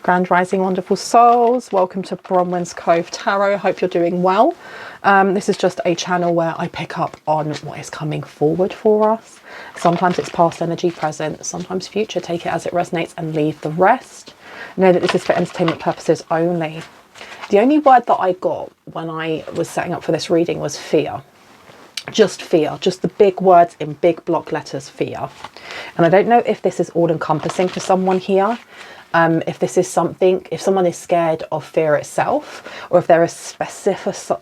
Grand Rising, wonderful souls. Welcome to Bronwen's Cove Tarot. Hope you're doing well. This is just a channel where I pick up on what is coming forward for us. Sometimes it's past energy, present, sometimes future. Take it as it resonates and leave the rest. Know that this is for entertainment purposes only. The only word that I got when I was setting up for this reading was fear. Just fear, just the big words in big block letters, fear. And I don't know if this is all encompassing for someone here. If this is something, if someone is scared of fear itself, or if there are specific,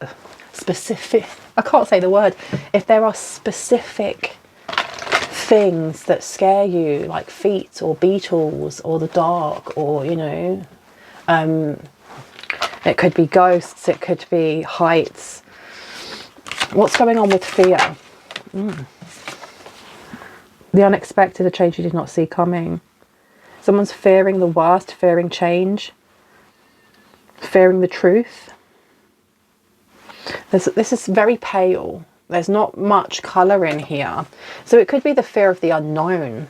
I can't say the word, if there are specific things that scare you, like feet or beetles or the dark, or, you know, it could be ghosts, it could be heights. What's going on with fear? The unexpected, a change you did not see coming. Someone's fearing the worst, fearing change, fearing the truth. This is very pale. There's not much colour in here. So it could be the fear of the unknown,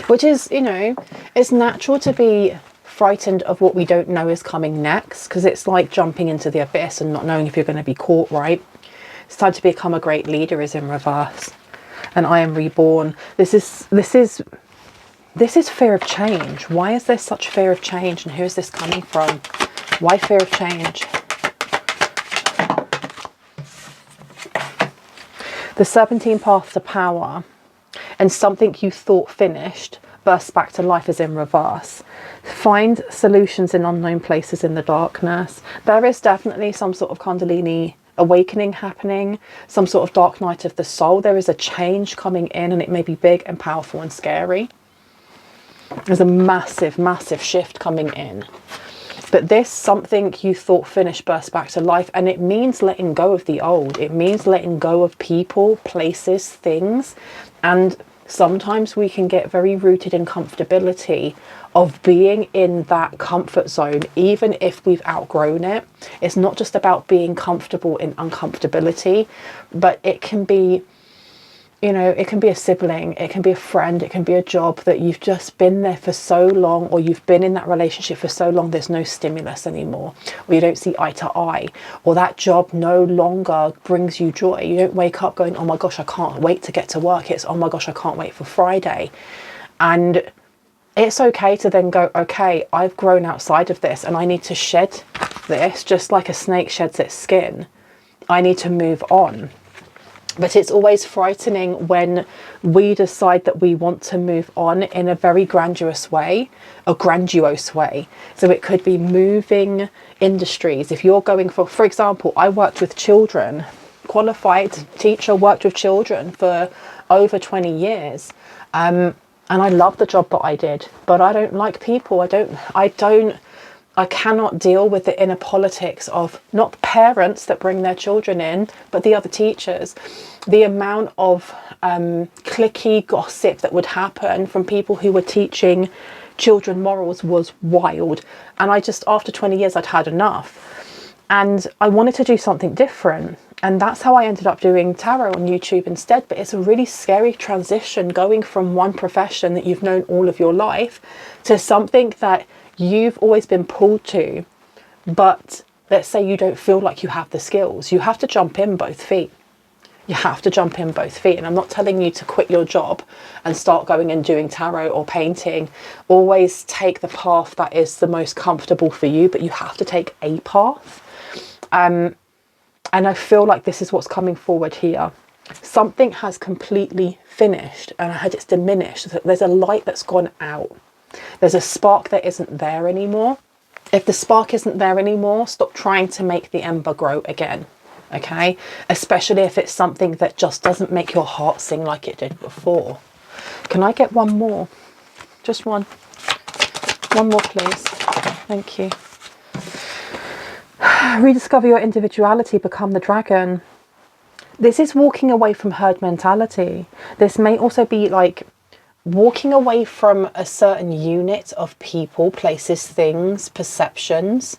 which is, you know, it's natural to be frightened of what we don't know is coming next, because it's like jumping into the abyss and not knowing if you're going to be caught, right? It's time to become a great leader is in reverse. And I am reborn. This is fear of change. Why is there such fear of change, and who is this coming from? Why fear of change? The serpentine path to power, and something you thought finished bursts back to life is in reverse. Find solutions in unknown places in the darkness. There is definitely some sort of Kundalini awakening happening, some sort of dark night of the soul. There is a change coming in, and it may be big and powerful and scary. There's a massive, massive shift coming in. But this something you thought finished bursts back to life, and it means letting go of the old. It means letting go of people, places, things. And sometimes we can get very rooted in comfortability of being in that comfort zone, even if we've outgrown it. It's not just about being comfortable in uncomfortability, but it can be, you know, it can be a sibling, it can be a friend, it can be a job that you've just been there for so long, or you've been in that relationship for so long there's no stimulus anymore, or you don't see eye to eye, or that job no longer brings you joy. You don't wake up going, oh my gosh, I can't wait to get to work. It's, oh my gosh, I can't wait for Friday. And it's okay to then go, okay, I've grown outside of this and I need to shed this, just like a snake sheds its skin. I need to move on. But it's always frightening when we decide that we want to move on in a very grandiose way, a grandiose way. So it could be moving industries. If you're going for example, I worked with children, qualified teacher, worked with children for over 20 years. And I love the job that I did, but I don't like people. I cannot deal with the inner politics of not the parents that bring their children in, but the other teachers. The amount of cliquey gossip that would happen from people who were teaching children morals was wild. And I just, after 20 years, I'd had enough. And I wanted to do something different. And that's how I ended up doing tarot on YouTube instead. But it's a really scary transition, going from one profession that you've known all of your life to something that you've always been pulled to, but let's say you don't feel like you have the skills. You have to jump in both feet. You have to jump in both feet. And I'm not telling you to quit your job and start going and doing tarot or painting. Always take the path that is the most comfortable for you, but you have to take a path. And I feel like this is what's coming forward here. Something has completely finished, and I had it's diminished. There's a light that's gone out. There's a spark that isn't there anymore. If the spark isn't there anymore, stop trying to make the ember grow again. Okay? Especially if it's something that just doesn't make your heart sing like it did before. Can I get one more? Just one. One more, please. Thank you. Rediscover your individuality, become the dragon. This is walking away from herd mentality. This may also be like walking away from a certain unit of people, places, things, perceptions,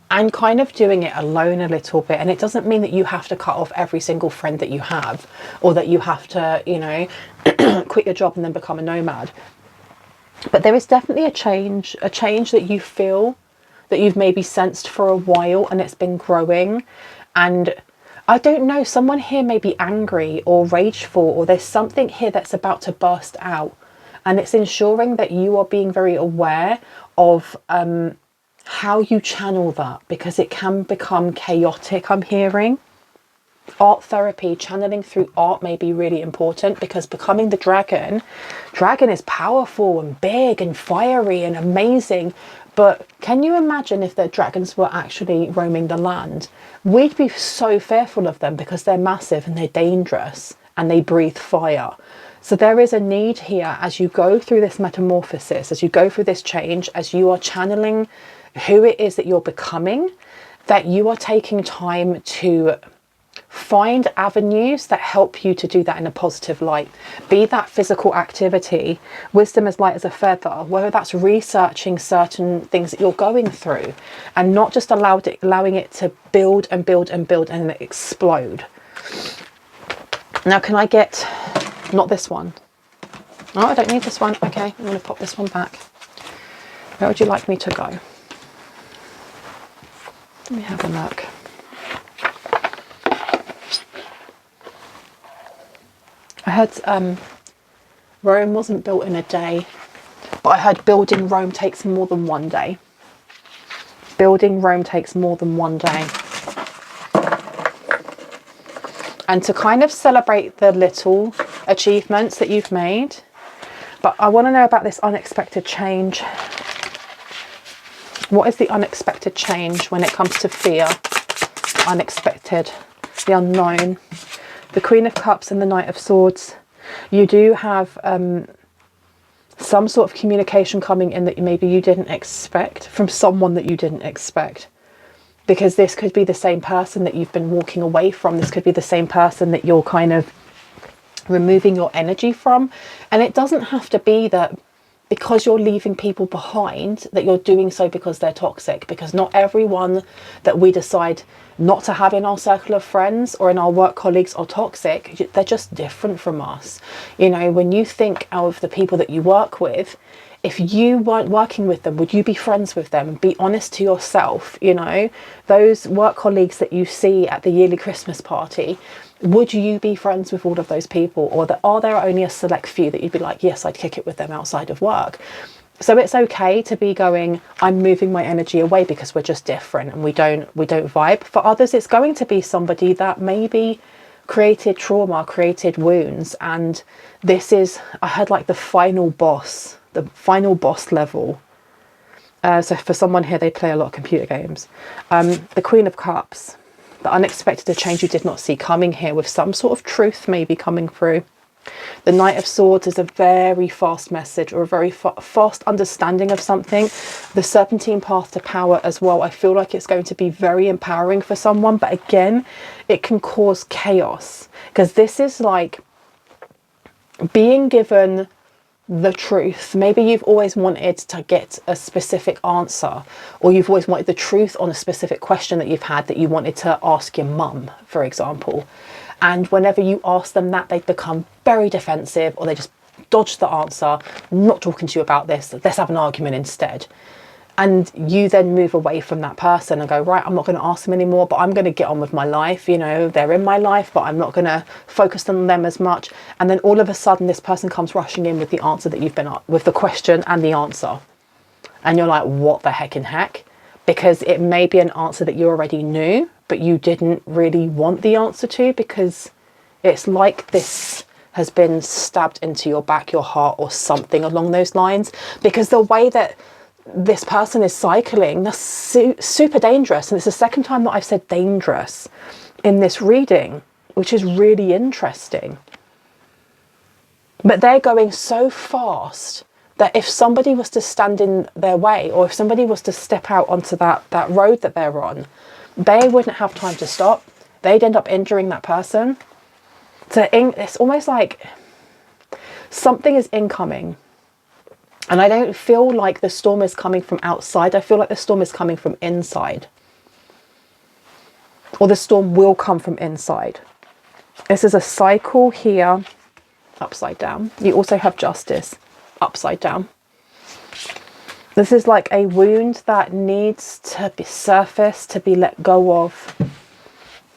and kind of doing it alone a little bit. And it doesn't mean that you have to cut off every single friend that you have, or that you have to, you know, quit your job and then become a nomad. But there is definitely a change that you feel, that you've maybe sensed for a while, and it's been growing. And I don't know, someone here may be angry or rageful, or there's something here that's about to burst out. And it's ensuring that you are being very aware of how you channel that, because it can become chaotic, I'm hearing. Art therapy, channeling through art may be really important, because becoming the dragon is powerful and big and fiery and amazing. But can you imagine if the dragons were actually roaming the land? We'd be so fearful of them, because they're massive and they're dangerous and they breathe fire. So there is a need here, as you go through this metamorphosis, as you go through this change, as you are channeling who it is that you're becoming, that you are taking time to find avenues that help you to do that in a positive light. Be that physical activity, wisdom as light as a feather, whether that's researching certain things that you're going through, and not just allowing it to build and build and build and then explode. Now, can I get, not this one? Oh, I don't need this one. Okay, I'm going to pop this one back. Where would you like me to go? Let me have a look. I heard Rome wasn't built in a day, but I heard building Rome takes more than one day. Building Rome takes more than one day. And to kind of celebrate the little achievements that you've made. But I want to know about this unexpected change. What is the unexpected change when it comes to fear? Unexpected, the unknown. The Queen of Cups and the Knight of Swords. You do have some sort of communication coming in that maybe you didn't expect, from someone that you didn't expect. Because this could be the same person that you've been walking away from. This could be the same person that you're kind of removing your energy from. And it doesn't have to be that because you're leaving people behind that you're doing so because they're toxic, because not everyone that we decide not to have in our circle of friends or in our work colleagues are toxic. They're just different from us. You know, when you think of the people that you work with, if you weren't working with them, would you be friends with them? Be honest to yourself. You know, those work colleagues that you see at the yearly Christmas party, would you be friends with all of those people? Or are there only a select few that you'd be like, yes, I'd kick it with them outside of work? So it's okay to be going, I'm moving my energy away because we're just different and we don't vibe. For others, it's going to be somebody that maybe created trauma, created wounds. And this is, I heard like the final boss level. So for someone here, they play a lot of computer games. The Queen of Cups. The unexpected change you did not see coming here, with some sort of truth maybe coming through. The Knight of Swords is a very fast message, or a very fast understanding of something. The Serpentine Path to Power as well. I feel like it's going to be very empowering for someone, but again, it can cause chaos, because this is like being given the truth. Maybe you've always wanted to get a specific answer, or you've always wanted the truth on a specific question that you've had that you wanted to ask your mum, for example. And whenever you ask them that, they become very defensive, or they just dodge the answer. I'm not talking to you about this. Let's have an argument instead. And you then move away from that person and go, right, I'm not going to ask them anymore, but I'm going to get on with my life. You know, they're in my life, but I'm not going to focus on them as much. And then all of a sudden, this person comes rushing in with the answer that you've been with the question and the answer. And you're like, what the heck in heck? Because it may be an answer that you already knew, but you didn't really want the answer to, because it's like this has been stabbed into your back, your heart, or something along those lines. Because the way that this person is cycling, that's super dangerous. And it's the second time that I've said dangerous in this reading, which is really interesting. But they're going so fast that if somebody was to stand in their way, or if somebody was to step out onto that road that they're on, they wouldn't have time to stop. They'd end up injuring that person. So it's almost like something is incoming. And I don't feel like the storm is coming from outside. I feel like the storm is coming from inside. Or the storm will come from inside. This is a cycle here, upside down. You also have justice, upside down. This is like a wound that needs to be surfaced, to be let go of,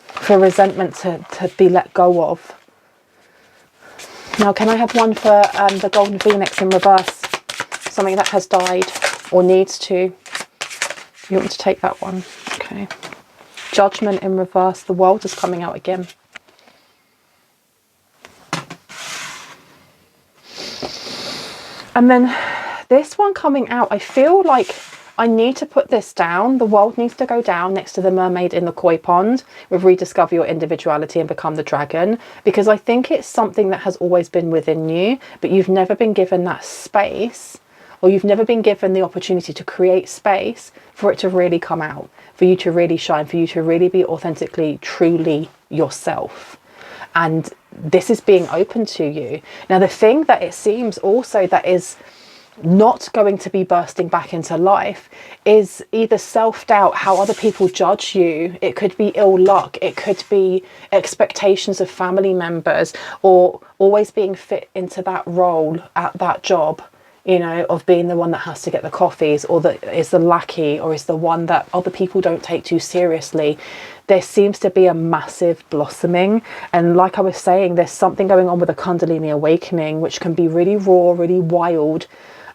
for resentment to be let go of. Now, can I have one for the Golden Phoenix in reverse? Something that has died or needs to. You want me to take that one? Okay. Judgment in reverse. The World is coming out again. And then this one coming out, I feel like I need to put this down. The World needs to go down next to the mermaid in the koi pond with rediscover your individuality and become the dragon, because I think it's something that has always been within you, but you've never been given that space, or you've never been given the opportunity to create space for it to really come out, for you to really shine, for you to really be authentically, truly yourself. And this is being open to you. Now, the thing that it seems also that is not going to be bursting back into life is either self-doubt, how other people judge you. It could be ill luck. It could be expectations of family members, or always being fit into that role at that job, you know, of being the one that has to get the coffees, or that is the lackey, or is the one that other people don't take too seriously. There seems to be a massive blossoming. And like I was saying, there's something going on with a Kundalini awakening, which can be really raw, really wild.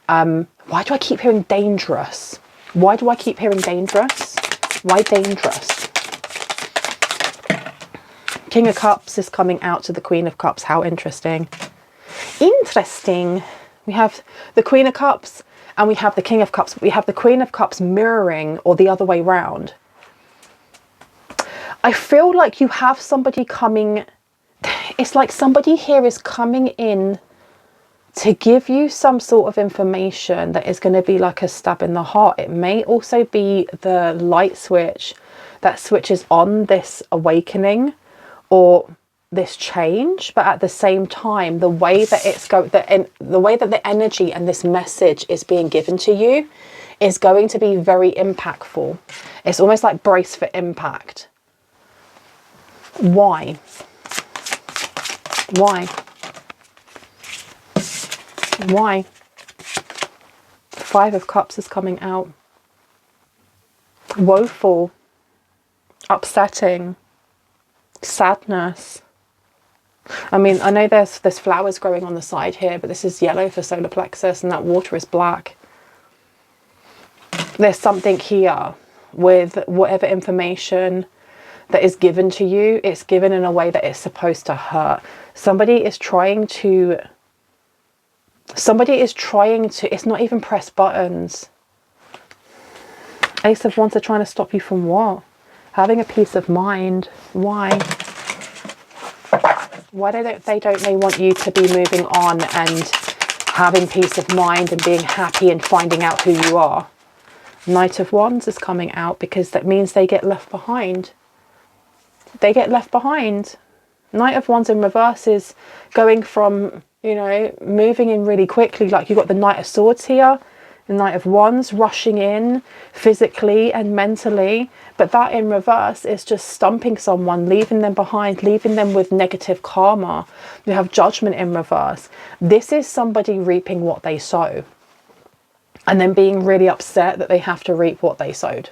Why do I keep hearing dangerous? Why do I keep hearing dangerous? Why dangerous? King of Cups is coming out to the Queen of Cups. How interesting. Interesting. We have the Queen of Cups and we have the King of Cups. We have the Queen of Cups mirroring, or the other way round. I feel like you have somebody coming. It's like somebody here is coming in to give you some sort of information that is going to be like a stab in the heart. It may also be the light switch that switches on this awakening or this change, but at the same time, the way that it's the way that the energy and this message is being given to you is going to be very impactful. It's almost like brace for impact. Why? Why? Why? Five of Cups is coming out. Woeful, upsetting, sadness. I mean, I know there's flowers growing on the side here, but this is yellow for solar plexus and that water is black. There's something here with whatever information that is given to you, it's given in a way that it's supposed to hurt. Somebody is trying to, it's not even press buttons. Ace of Wands are trying to stop you from what? Having a peace of mind. Why? Why don't they want you to be moving on and having peace of mind and being happy and finding out who you are? Knight of Wands is coming out because that means they get left behind. They get left behind. Knight of Wands in reverse is going from, you know, moving in really quickly. Like you've got the Knight of Swords here, the Knight of Wands rushing in physically and mentally. But that in reverse is just stumping someone, leaving them behind, leaving them with negative karma. You have Judgment in reverse. This is somebody reaping what they sow. And then being really upset that they have to reap what they sowed.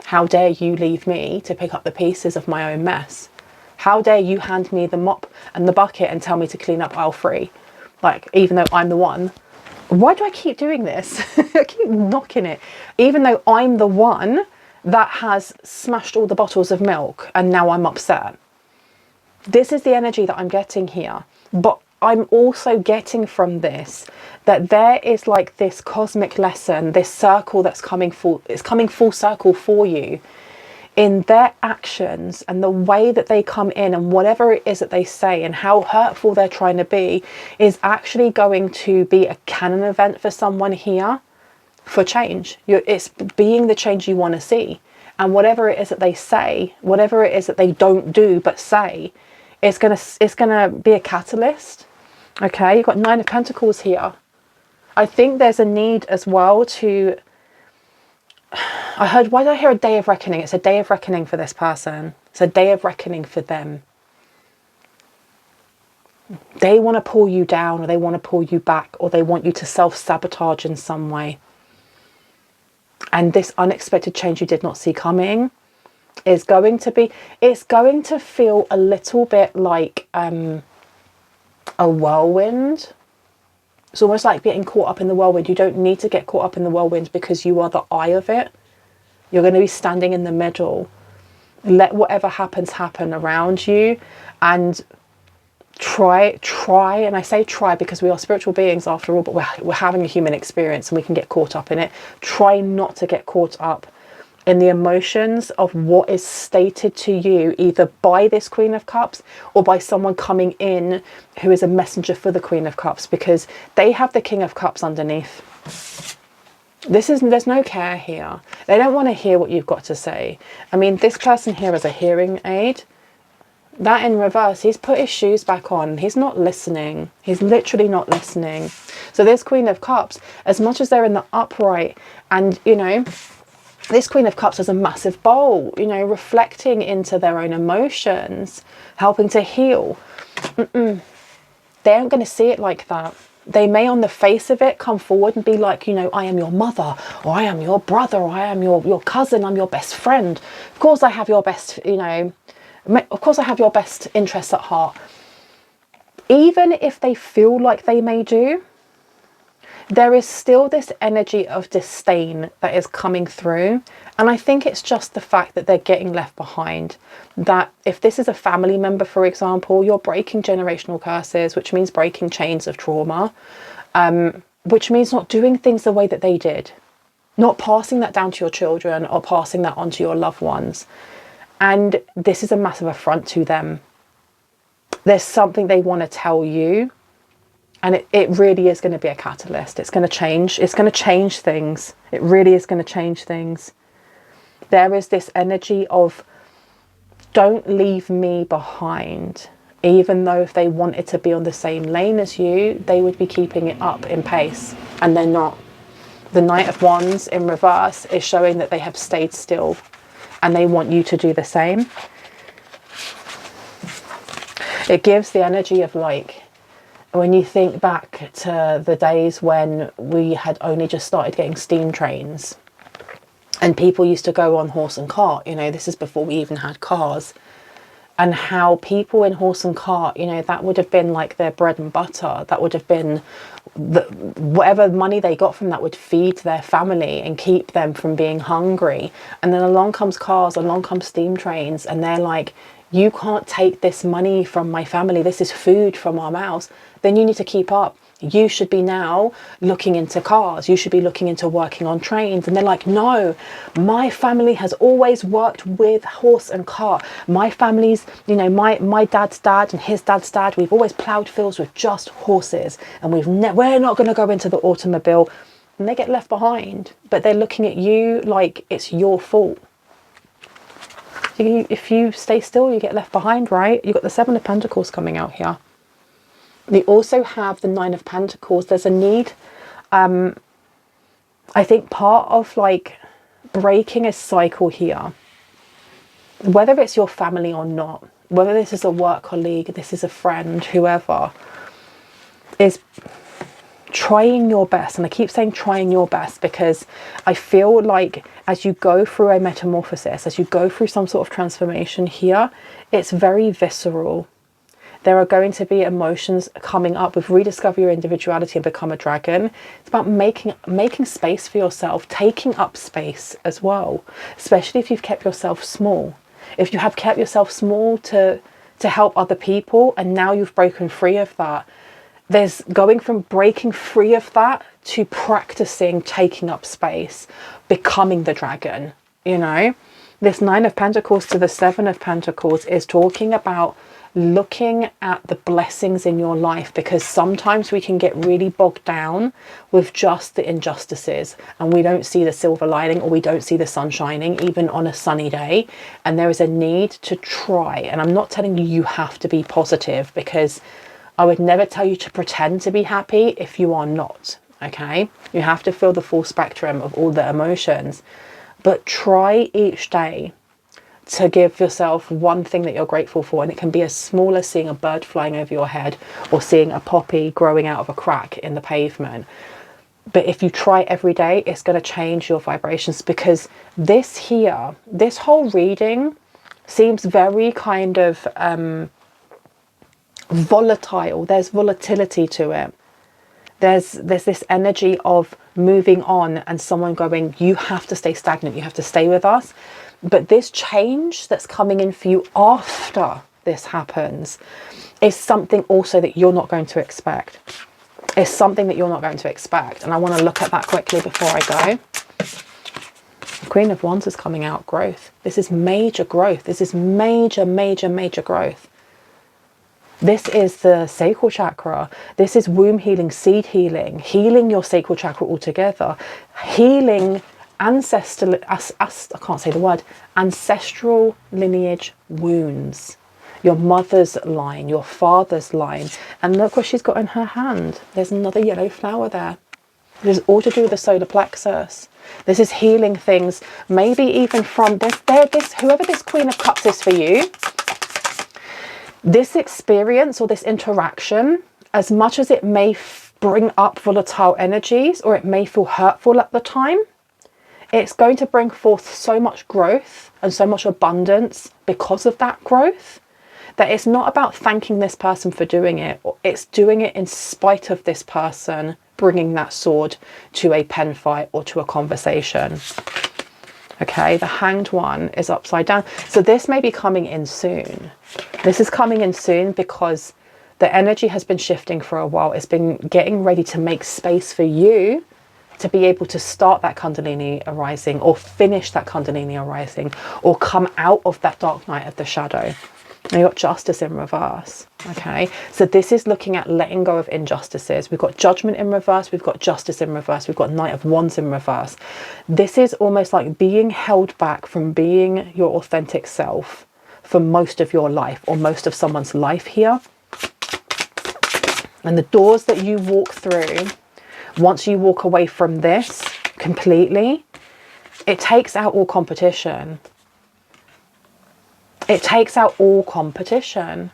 How dare you leave me to pick up the pieces of my own mess? How dare you hand me the mop and the bucket and tell me to clean up aisle 3? Like, even though I'm the one. Why do I keep doing this? I keep knocking it. Even though I'm the one that has smashed all the bottles of milk and now I'm upset. This is the energy that I'm getting here. But I'm also getting from this that there is like this cosmic lesson, this circle that's coming full circle for you in their actions and the way that they come in and whatever it is that they say and how hurtful they're trying to be is actually going to be a canon event for someone here for change. It's being the change you want to see. And whatever it is that they say, whatever it is that they don't do but say, it's gonna be a catalyst. Okay, you've got Nine of Pentacles here. I think there's a need as well to... I heard, why did I hear a day of reckoning? It's a day of reckoning for this person. It's a day of reckoning for them. They want to pull you down, or they want to pull you back, or they want you to self-sabotage in some way. And this unexpected change you did not see coming is going to be, it's going to feel a little bit like a whirlwind. It's almost like getting caught up in the whirlwind. You don't need to get caught up in the whirlwind because you are the eye of it. You're going to be standing in the middle. Let whatever happens happen around you, and try, and I say try because we are spiritual beings after all, but we're having a human experience and we can get caught up in it. Try not to get caught up in the emotions of what is stated to you, either by this Queen of Cups or by someone coming in who is a messenger for the Queen of Cups, because they have the King of Cups underneath. There's no care here. They don't want to hear what you've got to say. I mean, this person here is a hearing aid. That in reverse, he's put his shoes back on. He's not listening. He's literally not listening. So this Queen of Cups, as much as they're in the upright, and, you know, this Queen of Cups has a massive bowl, you know, reflecting into their own emotions, helping to heal. They aren't going to see it like that. They may on the face of it come forward and be like, you know, I am your mother, or I am your brother, or I am your cousin, I'm your best friend. Of course I have your best, you know, of course I have your best interests at heart. Even if they feel like they may do, there is still this energy of disdain that is coming through. And I think it's just the fact that they're getting left behind. That if this is a family member, for example, you're breaking generational curses, which means breaking chains of trauma, which means not doing things the way that they did, not passing that down to your children or passing that on to your loved ones. And this is a massive affront to them. There's something they want to tell you. And it really is going to be a catalyst. It's going to change. It's going to change things. It really is going to change things. There is this energy of, don't leave me behind. Even though if they wanted to be on the same lane as you, they would be keeping it up in pace. And they're not. The Knight of Wands in reverse is showing that they have stayed still. And they want you to do the same. It gives the energy of like, when you think back to the days when we had only just started getting steam trains and people used to go on horse and cart, you know, this is before we even had cars, and how people in horse and cart, you know, that would have been like their bread and butter. That would have been whatever money they got from that would feed their family and keep them from being hungry. And then along comes cars, along comes steam trains, and they're like, you can't take this money from my family. This is food from our mouths. Then you need to keep up. You should be now looking into cars. You should be looking into working on trains. And they're like, no, my family has always worked with horse and cart. My family's, you know, my dad's dad and his dad's dad, we've always ploughed fields with just horses. And we're not going to go into the automobile. And they get left behind. But they're looking at you like it's your fault. If you stay still, you get left behind, right? You've got the Seven of Pentacles coming out here. We also have the Nine of Pentacles. There's a need, I think part of like breaking a cycle here, whether it's your family or not, whether this is a work colleague, this is a friend, whoever, is trying your best. And I keep saying trying your best because I feel like as you go through a metamorphosis, as you go through some sort of transformation here, it's very visceral. There are going to be emotions coming up with rediscover your individuality and become a dragon. It's about making space for yourself, taking up space as well, especially if you've kept yourself small. If you have kept yourself small to help other people and now you've broken free of that, there's going from breaking free of that to practicing taking up space, becoming the dragon, you know? This Nine of Pentacles to the Seven of Pentacles is talking about looking at the blessings in your life, because sometimes we can get really bogged down with just the injustices and we don't see the silver lining, or we don't see the sun shining even on a sunny day. And there is a need to try, and I'm not telling you you have to be positive, because I would never tell you to pretend to be happy if you are not, okay? You have to feel the full spectrum of all the emotions, but try each day to give yourself one thing that you're grateful for. And it can be as small as seeing a bird flying over your head or seeing a poppy growing out of a crack in the pavement. But if you try every day, it's going to change your vibrations, because this here, this whole reading seems very kind of volatile. There's volatility to it. There's this energy of moving on and someone going, you have to stay stagnant, you have to stay with us. But this change that's coming in for you after this happens is something also that you're not going to expect. It's something that you're not going to expect. And I want to look at that quickly before I go. The Queen of Wands is coming out. Growth. This is major growth. This is major, major, major growth. This is the sacral chakra. This is womb healing, seed healing, healing your sacral chakra altogether, healing ancestral, I can't say the word, ancestral lineage wounds. Your mother's line, your father's line. And look what she's got in her hand. There's another yellow flower there. This is all to do with the solar plexus. This is healing things, maybe even from this, whoever this Queen of Cups is for you. This experience or this interaction, as much as it may bring up volatile energies or it may feel hurtful at the time, it's going to bring forth so much growth and so much abundance because of that growth, that it's not about thanking this person for doing it. It's doing it in spite of this person bringing that sword to a pen fight or to a conversation. Okay, the Hanged One is upside down. So this may be coming in soon. This is coming in soon because the energy has been shifting for a while. It's been getting ready to make space for you to be able to start that Kundalini arising, or finish that Kundalini arising, or come out of that dark night of the shadow. And you've got Justice in reverse. Okay, so this is looking at letting go of injustices. We've got Judgment in reverse, we've got Justice in reverse, we've got Knight of Wands in reverse. This is almost like being held back from being your authentic self for most of your life, or most of someone's life here. And the doors that you walk through, once you walk away from this completely, it takes out all competition. It takes out all competition.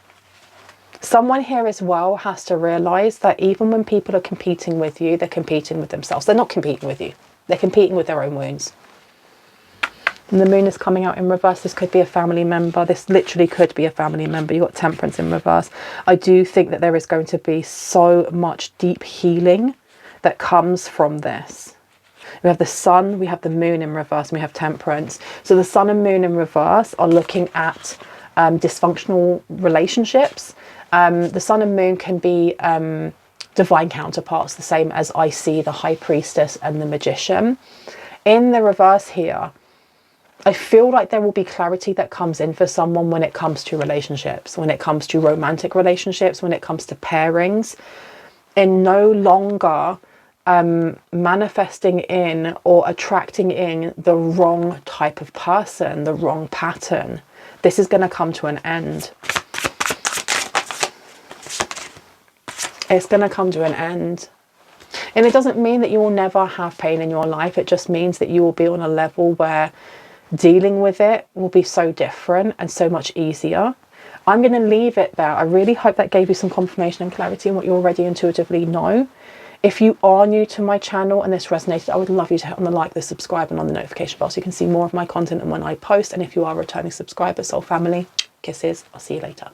Someone here as well has to realize that even when people are competing with you, they're competing with themselves. They're not competing with you. They're competing with their own wounds. And the Moon is coming out in reverse. This could be a family member. This literally could be a family member. You've got Temperance in reverse. I do think that there is going to be so much deep healing that comes from this. We have the Sun, we have the Moon in reverse, and we have Temperance. So the Sun and Moon in reverse are looking at dysfunctional relationships. The Sun and Moon can be divine counterparts, the same as I see the High Priestess and the Magician. In the reverse here, I feel like there will be clarity that comes in for someone when it comes to relationships, when it comes to romantic relationships, when it comes to pairings, in no longer manifesting in or attracting in the wrong type of person, the wrong pattern. This is going to come to an end. It's going to come to an end. And it doesn't mean that you will never have pain in your life. It just means that you will be on a level where dealing with it will be so different and so much easier. I'm going to leave it there. I really hope that gave you some confirmation and clarity on what you already intuitively know. If you are new to my channel and this resonated, I would love you to hit on the like, the subscribe, and on the notification bell so you can see more of my content and when I post. And if you are a returning subscriber, soul family, kisses. I'll see you later.